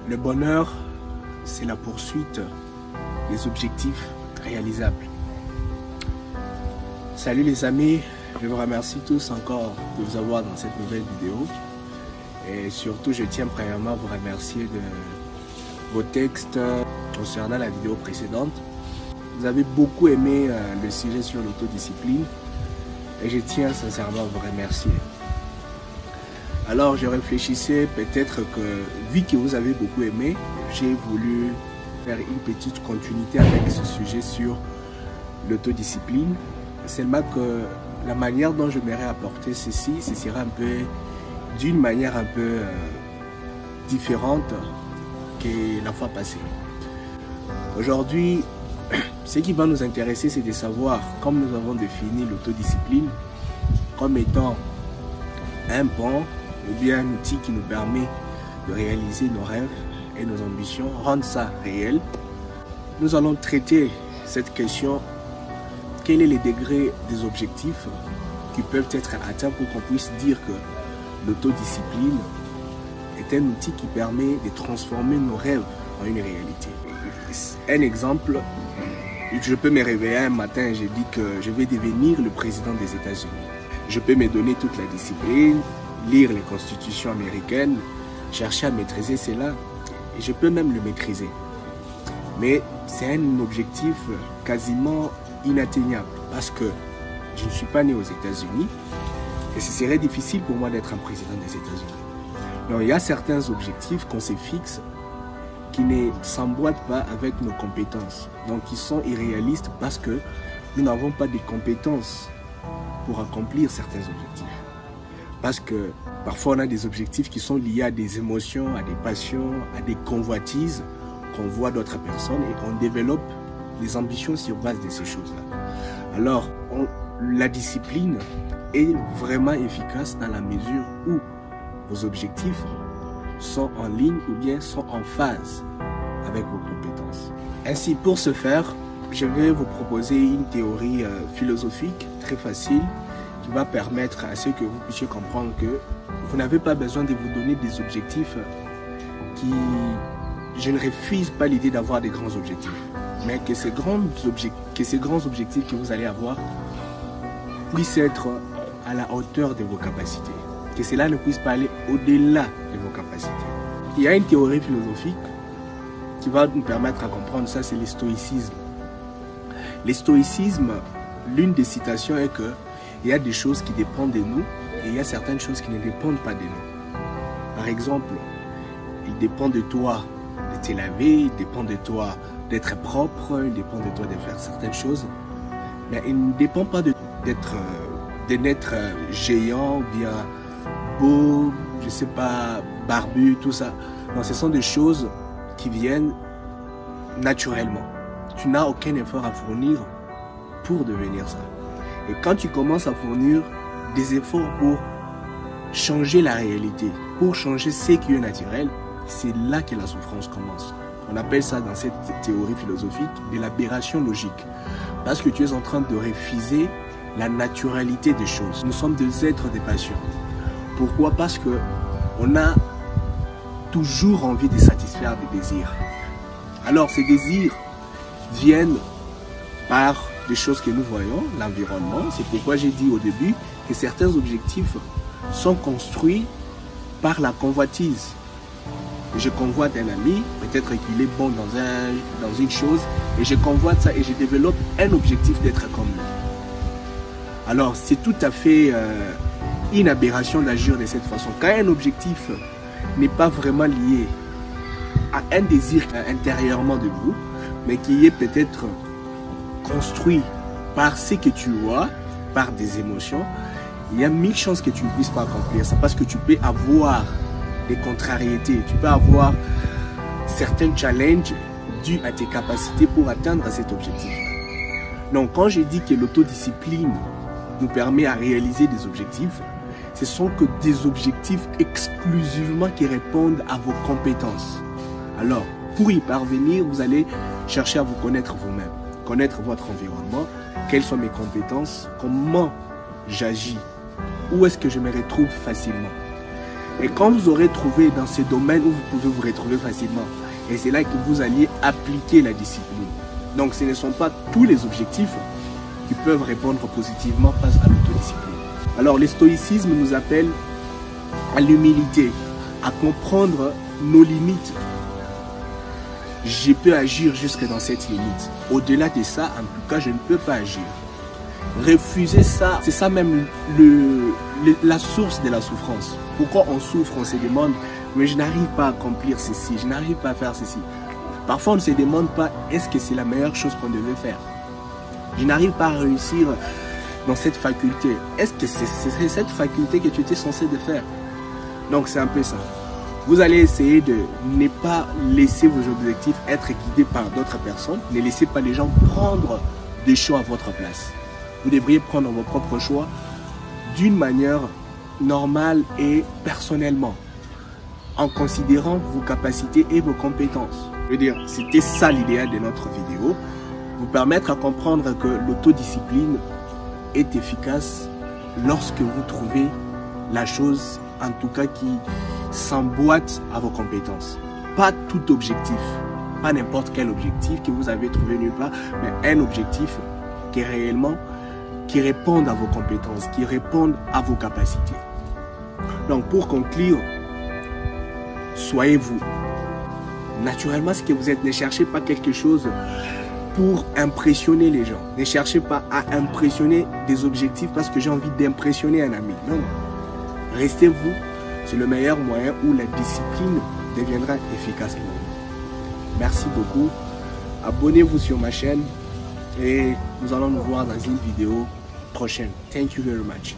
Le bonheur, c'est la poursuite des objectifs réalisables. Salut les amis, je vous remercie tous encore de vous avoir dans cette nouvelle vidéo. Et surtout, je tiens premièrement à vous remercier de vos textes concernant la vidéo précédente. Vous avez beaucoup aimé le sujet sur l'autodiscipline et je tiens sincèrement à vous remercier. Alors je réfléchissais peut-être que, vu que vous avez beaucoup aimé, j'ai voulu faire une petite continuité avec ce sujet sur l'autodiscipline. Seulement que la manière dont je m'aurais apporté ceci, ce sera un peu d'une manière un peu différente que la fois passée. Aujourd'hui, ce qui va nous intéresser, c'est de savoir, comme nous avons défini l'autodiscipline comme étant un pont ou bien un outil qui nous permet de réaliser nos rêves et nos ambitions, rendre ça réel. Nous allons traiter cette question: quel est le degré des objectifs qui peuvent être atteints pour qu'on puisse dire que l'autodiscipline est un outil qui permet de transformer nos rêves en une réalité. Un exemple, je peux me réveiller un matin et je dis que je vais devenir le président des États-Unis. Je peux me donner toute la discipline, lire les constitutions américaines, chercher à maîtriser cela, et je peux même le maîtriser. Mais c'est un objectif quasiment inatteignable parce que je ne suis pas né aux États-Unis et ce serait difficile pour moi d'être un président des États-Unis. Donc il y a certains objectifs qu'on se fixe qui ne s'emboîtent pas avec nos compétences, donc qui sont irréalistes parce que nous n'avons pas de compétences pour accomplir certains objectifs. Parce que parfois on a des objectifs qui sont liés à des émotions, à des passions, à des convoitises qu'on voit d'autres personnes et on développe des ambitions sur base de ces choses-là. Alors, la discipline est vraiment efficace dans la mesure où vos objectifs sont en ligne ou bien sont en phase avec vos compétences. Ainsi, pour ce faire, je vais vous proposer une théorie philosophique très facile qui va permettre à ce que vous puissiez comprendre que vous n'avez pas besoin de vous donner des objectifs qui... Je ne refuse pas l'idée d'avoir des grands objectifs, mais que ces grands objectifs que vous allez avoir puissent être à la hauteur de vos capacités, que cela ne puisse pas aller au-delà de vos capacités. Il y a une théorie philosophique qui va nous permettre à comprendre ça, c'est le stoïcisme. Le stoïcisme, l'une des citations est que il y a des choses qui dépendent de nous et il y a certaines choses qui ne dépendent pas de nous. Par exemple, il dépend de toi de te laver, il dépend de toi d'être propre, il dépend de toi de faire certaines choses, mais il ne dépend pas de n'être géant, bien beau, je sais pas, barbu, tout ça. Non, ce sont des choses qui viennent naturellement. Tu n'as aucun effort à fournir pour devenir ça. Et quand tu commences à fournir des efforts pour changer la réalité, pour changer ce qui est naturel, c'est là que la souffrance commence. On appelle ça dans cette théorie philosophique de l'aberration logique. Parce que tu es en train de refuser la naturalité des choses. Nous sommes des êtres des passions. Pourquoi? Parce que on a toujours envie de satisfaire des désirs. Alors ces désirs viennent par des choses que nous voyons, l'environnement. C'est pourquoi j'ai dit au début que certains objectifs sont construits par la convoitise. Je convoite un ami, peut-être qu'il est bon dans une chose, et je convoite ça et je développe un objectif d'être comme lui. Alors c'est tout à fait une aberration d'agir de cette façon. Quand un objectif n'est pas vraiment lié à un désir intérieurement de vous, mais qui est peut-être construit par ce que tu vois, par des émotions, il y a 1000 chances que tu ne puisses pas accomplir ça parce que tu peux avoir des contrariétés, tu peux avoir certains challenges dus à tes capacités pour atteindre cet objectif. Donc quand je dis que l'autodiscipline nous permet à réaliser des objectifs, ce sont que des objectifs exclusivement qui répondent à vos compétences. Alors, pour y parvenir, vous allez chercher à vous connaître vous-même, connaître votre environnement, quelles sont mes compétences, comment j'agis, où est-ce que je me retrouve facilement. Et quand vous aurez trouvé dans ce domaine où vous pouvez vous retrouver facilement, et c'est là que vous alliez appliquer la discipline. Donc ce ne sont pas tous les objectifs qui peuvent répondre positivement face à l'autodiscipline. Alors le stoïcisme nous appelle à l'humilité, à comprendre nos limites. Je peux agir jusque dans cette limite. Au-delà de ça, en tout cas, je ne peux pas agir. Refuser ça, c'est ça même la source de la souffrance. Pourquoi on souffre? On se demande, mais je n'arrive pas à accomplir ceci, je n'arrive pas à faire ceci. Parfois, on ne se demande pas, est-ce que c'est la meilleure chose qu'on devait faire? Je n'arrive pas à réussir dans cette faculté. Est-ce que c'est cette faculté que tu étais censé de faire? Donc, c'est un peu ça. Vous allez essayer de ne pas laisser vos objectifs être guidés par d'autres personnes. Ne laissez pas les gens prendre des choix à votre place. Vous devriez prendre vos propres choix d'une manière normale et personnellement, en considérant vos capacités et vos compétences. Je veux dire, c'était ça l'idéal de notre vidéo. Vous permettre à comprendre que l'autodiscipline est efficace lorsque vous trouvez la chose, en tout cas, qui s'emboîte à vos compétences. Pas tout objectif, pas n'importe quel objectif que vous avez trouvé nulle part, mais un objectif qui est réellement, qui réponde à vos compétences, qui réponde à vos capacités. Donc pour conclure, soyez vous. Naturellement, ce que vous êtes, ne cherchez pas quelque chose pour impressionner les gens. Ne cherchez pas à impressionner des objectifs parce que j'ai envie d'impressionner un ami. Non, restez vous. C'est le meilleur moyen où la discipline deviendra efficace. Merci beaucoup. Abonnez-vous sur ma chaîne et nous allons nous voir dans une vidéo prochaine. Thank you very much.